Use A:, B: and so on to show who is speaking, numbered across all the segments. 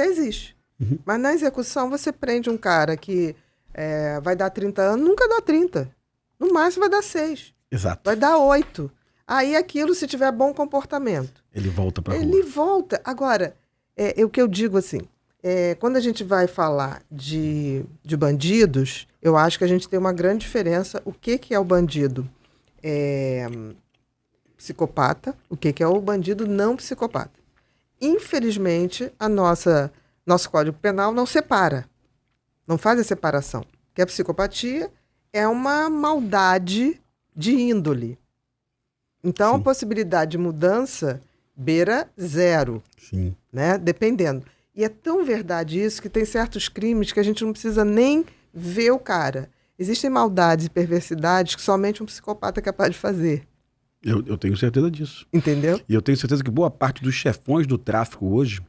A: até existe. Mas na execução você prende um cara que vai dar 30 anos, nunca dá 30. No máximo vai dar 6.
B: Exato.
A: Vai dar 8. Aí aquilo, se tiver bom comportamento.
B: Ele volta pra rua.
A: Ele volta. Agora, o que eu digo assim, quando a gente vai falar de bandidos, eu acho que a gente tem uma grande diferença. O que é o bandido psicopata, o que é o bandido não psicopata. Infelizmente, nosso Código Penal não separa, não faz a separação. Que a psicopatia é uma maldade de índole. Então,
B: Sim.
A: a possibilidade de mudança beira 0,
B: Sim.
A: né? Dependendo. E é tão verdade isso que tem certos crimes que a gente não precisa nem ver o cara. Existem maldades e perversidades que somente um psicopata é capaz de fazer.
B: Eu tenho certeza disso.
A: Entendeu?
B: E eu tenho certeza que boa parte dos chefões do tráfico hoje,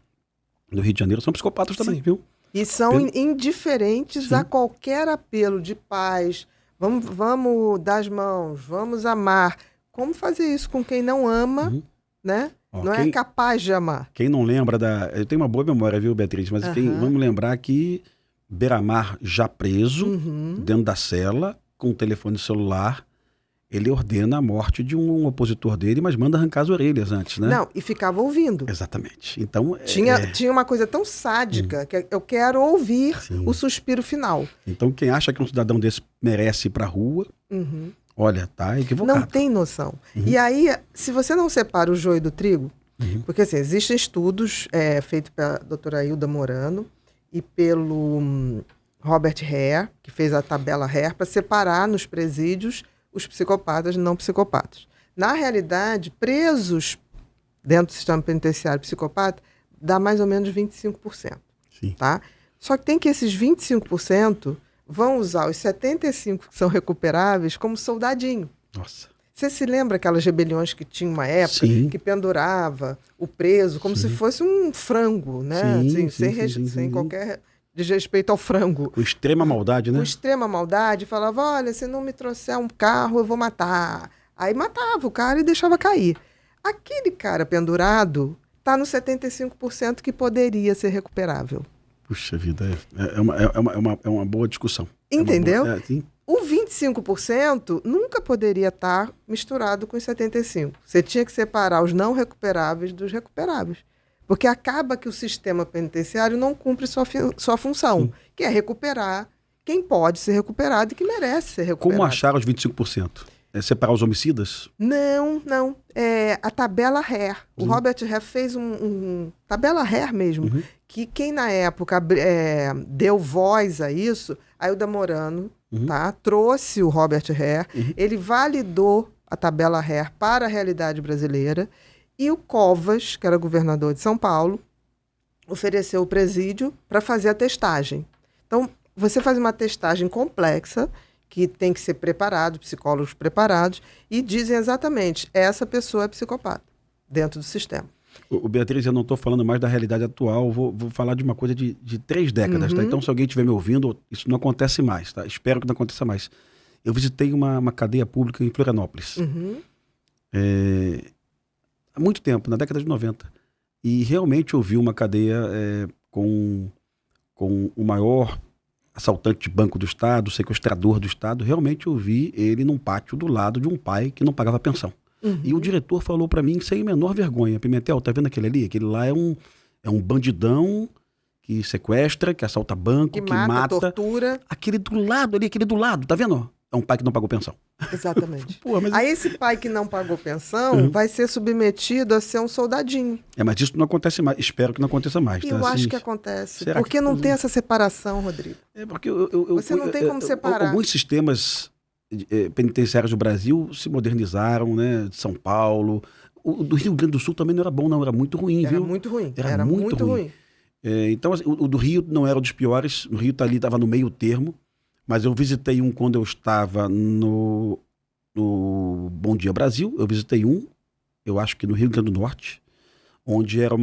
B: no Rio de Janeiro, são psicopatas também, viu?
A: E são indiferentes a qualquer apelo de paz. Vamos dar as mãos, vamos amar. Como fazer isso com quem não ama, né? Não é capaz de amar.
B: Quem não lembra eu tenho uma boa memória, viu, Beatriz? Mas vamos lembrar que Beiramar já preso, dentro da cela, com o telefone celular, ele ordena a morte de um opositor dele, mas manda arrancar as orelhas antes, né?
A: Não, e ficava ouvindo.
B: Exatamente. Então,
A: tinha uma coisa tão sádica que eu quero ouvir o suspiro final.
B: Então, quem acha que um cidadão desse merece ir pra rua, olha, tá equivocado.
A: Não tem noção. E aí, se você não separa o joio do trigo, porque assim, existem estudos feitos pela doutora Hilda Morano e pelo Robert Hare, que fez a tabela Hare, para separar nos presídios os psicopatas e não psicopatas. Na realidade, presos dentro do sistema penitenciário psicopata, dá mais ou menos 25%.
B: Sim.
A: Tá? Só que tem que esses 25% vão usar os 75% que são recuperáveis como soldadinho.
B: Nossa.
A: Você se lembra aquelas rebeliões que tinha uma época que pendurava o preso como se fosse um frango, né? Sem qualquer desrespeito ao frango.
B: Com extrema maldade, né?
A: Com extrema maldade, falava, olha, se não me trouxer um carro, eu vou matar. Aí matava o cara e deixava cair. Aquele cara pendurado está no 75% que poderia ser recuperável.
B: Puxa vida, é uma boa discussão.
A: Entendeu?
B: Sim.
A: O 25% nunca poderia estar misturado com os 75%. Você tinha que separar os não recuperáveis dos recuperáveis. Porque acaba que o sistema penitenciário não cumpre sua função, que é recuperar quem pode ser recuperado e que merece ser recuperado.
B: Como achar os 25%? Separar os homicidas?
A: Não. A tabela Hare. O Robert Hare fez tabela Hare mesmo, que quem na época deu voz a isso, a Hilda Morano, tá? Trouxe o Robert Hare, ele validou a tabela Hare para a realidade brasileira, e o Covas, que era governador de São Paulo, ofereceu o presídio para fazer a testagem. Então, você faz uma testagem complexa, que tem que ser preparado, psicólogos preparados, e dizem exatamente, essa pessoa é psicopata, dentro do sistema.
B: Beatriz, eu não estou falando mais da realidade atual, vou falar de uma coisa de 3 décadas, tá? Então, se alguém estiver me ouvindo, isso não acontece mais, tá? Espero que não aconteça mais. Eu visitei uma cadeia pública em Florianópolis. Há muito tempo, na década de 90. E realmente eu vi uma cadeia com o maior assaltante de banco do Estado, sequestrador do Estado. Realmente eu vi ele num pátio do lado de um pai que não pagava pensão. E o diretor falou para mim, sem menor vergonha, Pimentel, tá vendo aquele ali? Aquele lá é um bandidão que sequestra, que assalta banco, que mata.
A: Tortura.
B: Aquele do lado, tá vendo? É um pai que não pagou pensão.
A: Exatamente.
B: Pô, mas...
A: Aí esse pai que não pagou pensão vai ser submetido a ser um soldadinho.
B: Mas isso não acontece mais. Espero que não aconteça mais. Tá?
A: Eu acho que acontece. Porque não tem essa separação, Rodrigo.
B: Porque
A: você não tem como separar.
B: Alguns sistemas penitenciários do Brasil se modernizaram, né? De São Paulo. O do Rio Grande do Sul também não era bom, não. Era muito ruim, viu?
A: Era muito ruim.
B: Então, assim, o do Rio não era um dos piores. O Rio estava no meio termo. Mas eu visitei um quando eu estava no Bom Dia Brasil. Eu visitei eu acho que no Rio Grande do Norte, onde era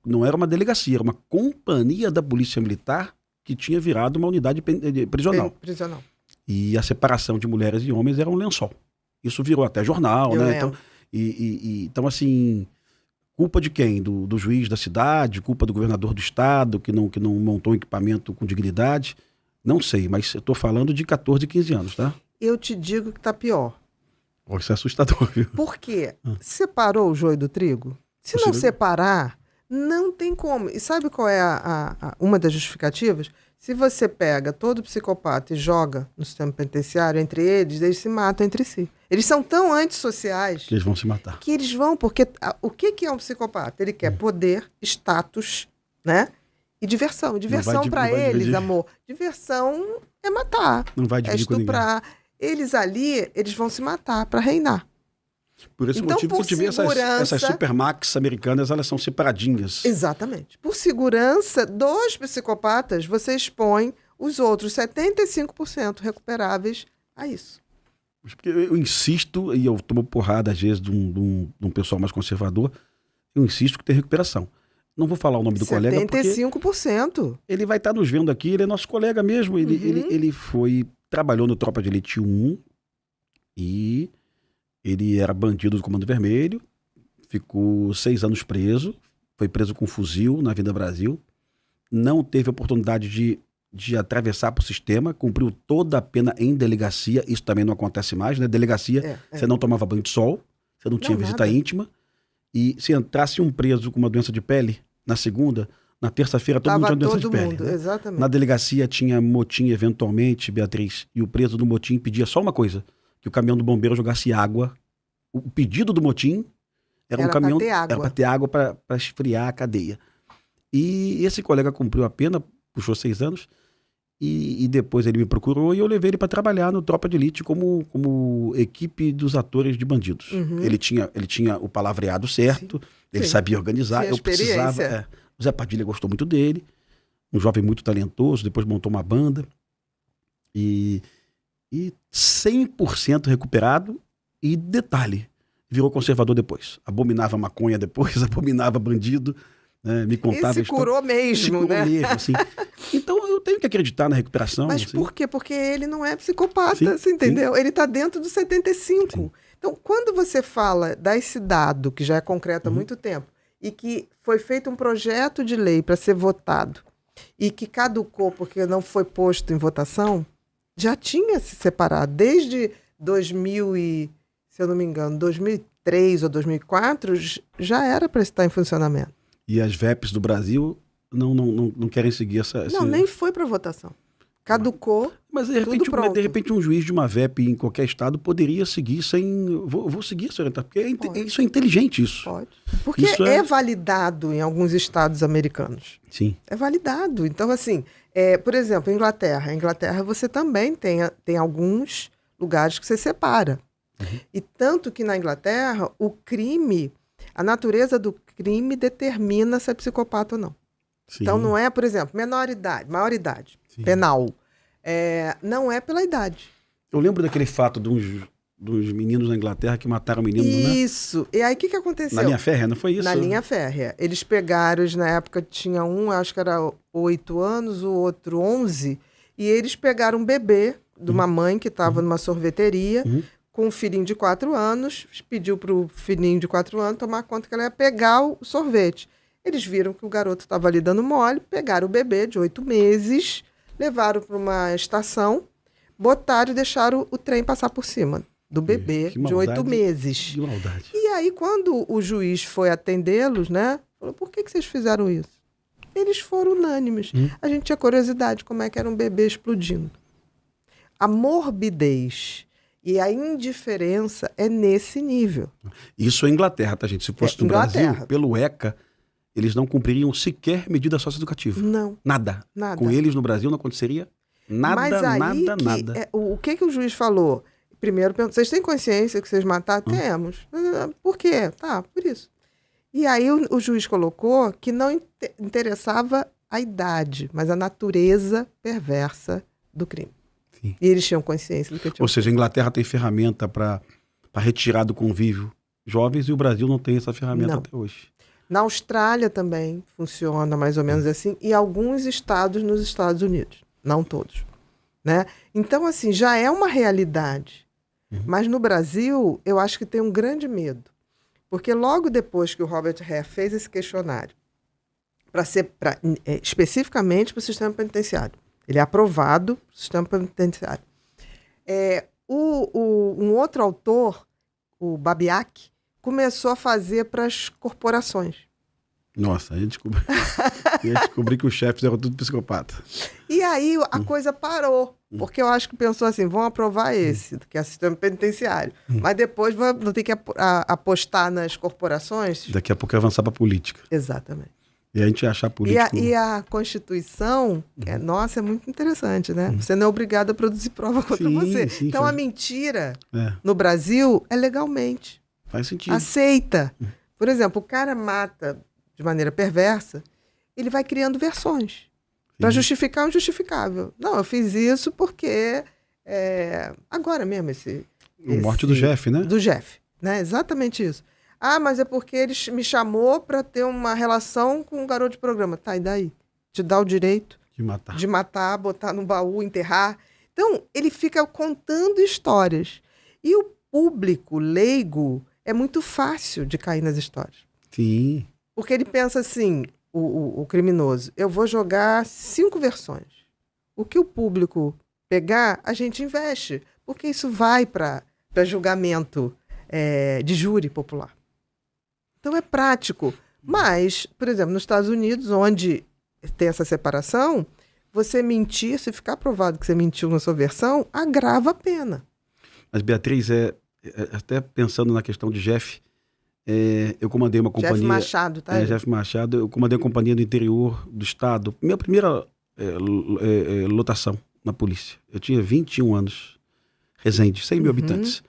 B: não era uma delegacia, era uma companhia da Polícia Militar que tinha virado uma unidade prisional. E a separação de mulheres e homens era um lençol. Isso virou até jornal, né? Então, então, assim, Culpa de quem? Do juiz da cidade? Culpa do governador do estado que não montou um equipamento com dignidade? Não sei, mas eu estou falando de 14, 15 anos, tá?
A: Eu te digo que tá pior.
B: Isso é assustador, viu?
A: Por quê? Separou o joio do trigo? Se não separar, não tem como. E sabe qual é uma das justificativas? Se você pega todo psicopata e joga no sistema penitenciário entre eles se matam entre si. Eles são tão antissociais
B: Que eles vão se matar.
A: que eles vão, porque o que é um psicopata? Ele quer poder, status, né? E diversão. Diversão para eles, dividir. Amor. Diversão é matar.
B: Não vai dividir com ninguém.
A: Eles ali, eles vão se matar para reinar.
B: Por esse motivo que a gente vê essas supermax americanas, elas são separadinhas.
A: Exatamente. Por segurança dos psicopatas, você expõe os outros 75% recuperáveis a isso.
B: Porque eu insisto, e eu tomo porrada às vezes de um pessoal mais conservador, eu insisto que tem recuperação. Não vou falar o nome do colega, porque
A: 75%.
B: Ele vai estar nos vendo aqui, ele é nosso colega mesmo. Ele trabalhou no Tropa de Elite 1 e ele era bandido do Comando Vermelho, ficou 6 anos preso, foi preso com fuzil na Avenida Brasil, não teve oportunidade de atravessar para o sistema, cumpriu toda a pena em delegacia, isso também não acontece mais, né? Delegacia, você não tomava banho de sol, você não tinha visita íntima, e se entrasse um preso com uma doença de pele, na segunda, na terça-feira todo mundo tinha doença de pele. Né?
A: Exatamente.
B: Na delegacia tinha motim eventualmente, Beatriz, e o preso do motim pedia só uma coisa, que o caminhão do bombeiro jogasse água. O pedido do motim era um caminhão, era para ter água para esfriar a cadeia. E esse colega cumpriu a pena, puxou 6 anos, e depois ele me procurou e eu levei ele para trabalhar no Tropa de Elite como equipe dos atores de bandidos. Ele tinha o palavreado certo, ele sabia organizar, eu precisava. O Zé Padilha gostou muito dele, um jovem muito talentoso, depois montou uma banda e 100% recuperado. E detalhe, virou conservador depois. Abominava maconha depois, abominava bandido, né? Me contava...
A: E se curou mesmo, né?
B: Mesmo, assim. Então eu tenho que acreditar na recuperação.
A: Mas
B: assim.
A: Por quê? Porque ele não é psicopata, você entendeu? Ele está dentro dos 75. Sim. Então, quando você fala desse dado, que já é concreto há muito tempo, e que foi feito um projeto de lei para ser votado, e que caducou porque não foi posto em votação, já tinha se separado. Desde 2000 se eu não me engano, 2003 ou 2004, já era para estar em funcionamento.
B: E as VEPs do Brasil não querem seguir essa...
A: Não, nem foi para votação. Caducou,
B: mas de repente um juiz de uma VEP em qualquer estado poderia seguir sem... Vou seguir essa orientação, porque isso é inteligente, isso.
A: Pode. Porque isso é validado em alguns estados americanos.
B: Sim.
A: É validado. Então, assim, por exemplo, Inglaterra. Inglaterra você também tem alguns lugares que você separa. E tanto que na Inglaterra, a natureza do crime determina se é psicopata ou não. Sim. Então não é, por exemplo, maior idade, sim, penal. Não é pela idade.
B: Eu lembro daquele fato dos meninos na Inglaterra que mataram o menino, né?
A: Isso. E aí o que aconteceu?
B: Na linha férrea, não foi isso?
A: Na linha férrea. Eles pegaram, na época tinha um, acho que era 8 anos, o outro 11, e eles pegaram um bebê de uma mãe que estava numa sorveteria, com um filhinho de 4 anos, pediu para o filhinho de 4 anos tomar conta que ela ia pegar o sorvete. Eles viram que o garoto estava ali dando mole, pegaram o bebê de 8 meses, levaram para uma estação, botaram e deixaram o trem passar por cima do bebê de 8 meses.
B: Que maldade.
A: E aí, quando o juiz foi atendê-los, né, falou, por que vocês fizeram isso? Eles foram unânimes. A gente tinha curiosidade como é que era um bebê explodindo. A morbidez e a indiferença é nesse nível.
B: Isso é Inglaterra, tá, gente? Se fosse no Brasil, pelo ECA, eles não cumpririam sequer medida socioeducativa.
A: Não.
B: Nada. Com eles no Brasil não aconteceria nada,
A: mas aí
B: nada.
A: O que o juiz falou? Primeiro, vocês têm consciência que vocês mataram? Temos. Por quê? Tá, por isso. E aí o juiz colocou que não interessava a idade, mas a natureza perversa do crime. Sim. E eles tinham consciência do que tinham.
B: Ou seja, a Inglaterra tem ferramenta para retirar do convívio jovens e o Brasil não tem essa ferramenta até hoje.
A: Na Austrália também funciona mais ou menos assim, e alguns estados nos Estados Unidos, não todos, né? Então, assim, já é uma realidade. Mas no Brasil, eu acho que tem um grande medo, Porque logo depois que o Robert Hare fez esse questionário, especificamente para o sistema penitenciário, ele é aprovado para o sistema penitenciário. Um outro autor, o Babiak, começou a fazer para as corporações.
B: Nossa, aí descobri que os chefes eram tudo psicopata.
A: E aí a coisa parou, porque eu acho que pensou assim, vão aprovar esse, que é o sistema penitenciário, mas depois vão ter que apostar nas corporações.
B: Daqui a pouco é avançar para a política.
A: Exatamente.
B: E a gente achar político...
A: E a Constituição, nossa, é muito interessante, né? Você não é obrigado a produzir prova contra você.
B: Sim,
A: então, a mentira no Brasil é legalmente.
B: Faz sentido.
A: Aceita. Por exemplo, o cara mata de maneira perversa, ele vai criando versões para justificar o injustificável. Não, eu fiz isso porque... agora mesmo
B: A morte do Jeff, né?
A: Do Jeff, né? Exatamente isso. Ah, mas é porque ele me chamou para ter uma relação com um garoto de programa. Tá, e daí? Te dá o direito de matar, botar no baú, enterrar. Então, ele fica contando histórias. E o público leigo é muito fácil de cair nas histórias.
B: Sim.
A: Porque ele pensa assim, o criminoso, eu vou jogar 5 versões. O que o público pegar, a gente investe. Porque isso vai para julgamento de júri popular. Então é prático. Mas, por exemplo, nos Estados Unidos, onde tem essa separação, você mentir, se ficar provado que você mentiu na sua versão, agrava a pena.
B: Mas, Beatriz, até pensando na questão de Jeff, eu comandei uma companhia...
A: Jeff Machado, tá?
B: Jeff Machado. Eu comandei uma companhia do interior do estado. Minha primeira lotação na polícia. Eu tinha 21 anos. Resende, 100 mil habitantes.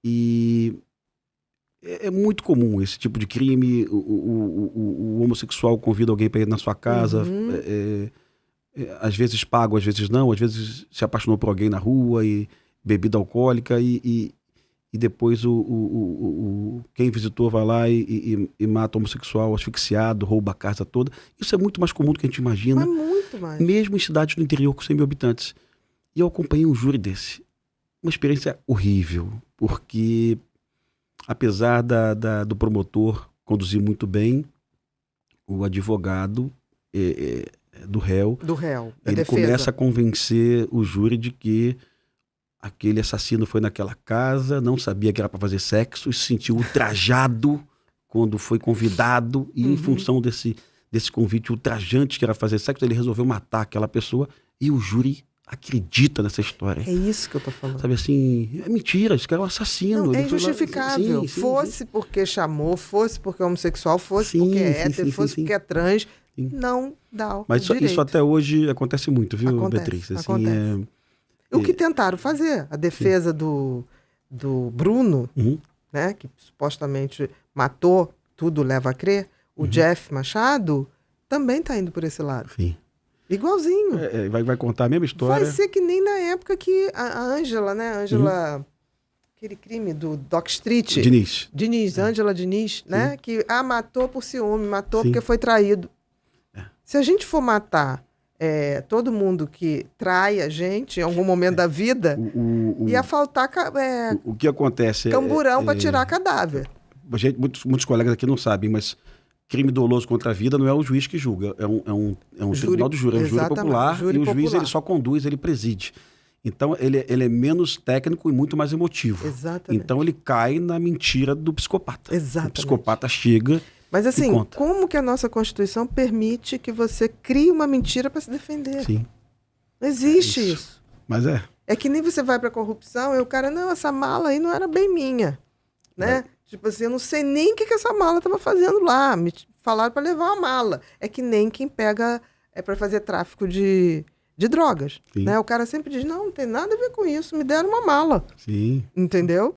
B: E... é muito comum esse tipo de crime. O homossexual convida alguém para ir na sua casa. Às vezes paga, às vezes não. Às vezes se apaixonou por alguém na rua e bebida alcoólica. E depois quem visitou vai lá e mata o homossexual asfixiado, rouba a casa toda. Isso é muito mais comum do que a gente imagina.
A: Mas muito mais.
B: Mesmo em cidades do interior com 100 mil habitantes. E eu acompanhei um júri desse. Uma experiência horrível. Porque... apesar do promotor conduzir muito bem, o advogado do réu, ele
A: defesa,
B: começa a convencer o júri de que aquele assassino foi naquela casa, não sabia que era para fazer sexo, se sentiu ultrajado quando foi convidado e em função desse convite ultrajante que era fazer sexo, ele resolveu matar aquela pessoa e o júri acredita nessa história.
A: É isso que eu tô falando.
B: Sabe assim, é mentira, esse cara é um assassino.
A: Não, é injustificável. Fosse porque chamou, fosse porque é homossexual, fosse porque é hétero, fosse porque é trans, não dá o
B: Mas
A: direito.
B: isso até hoje acontece muito, viu,
A: acontece,
B: Beatriz? Assim,
A: acontece. O que tentaram fazer? A defesa do Bruno, né, que supostamente matou, tudo leva a crer, o Jeff Machado, também está indo por esse lado.
B: Sim.
A: Igualzinho.
B: Vai contar a mesma história.
A: Vai ser que nem na época que a Ângela, né? Aquele crime do Dock Street. Diniz, Ângela Diniz, né? Que matou por ciúme, matou porque foi traído. Se a gente for matar todo mundo que trai a gente em algum momento da vida, ia faltar
B: o que acontece
A: camburão para tirar cadáver.
B: Muitos colegas aqui não sabem, mas crime doloso contra a vida não é o juiz que julga, é um tribunal do júri, é um júri popular, e o juiz ele só conduz, ele preside. Então ele é menos técnico e muito mais emotivo.
A: Exatamente.
B: Então ele cai na mentira do psicopata.
A: Exatamente.
B: O psicopata chega.
A: Mas assim,
B: e conta.
A: Como que a nossa Constituição permite que você crie uma mentira para se defender?
B: Sim.
A: Não existe isso.
B: Mas
A: É que nem você vai para corrupção e o cara, não, essa mala aí não era bem minha, né? Tipo assim, eu não sei nem o que essa mala estava fazendo lá. Me falaram para levar uma mala. É que nem quem pega para fazer tráfico de drogas. Né? O cara sempre diz, não tem nada a ver com isso, me deram uma mala.
B: Sim.
A: Entendeu?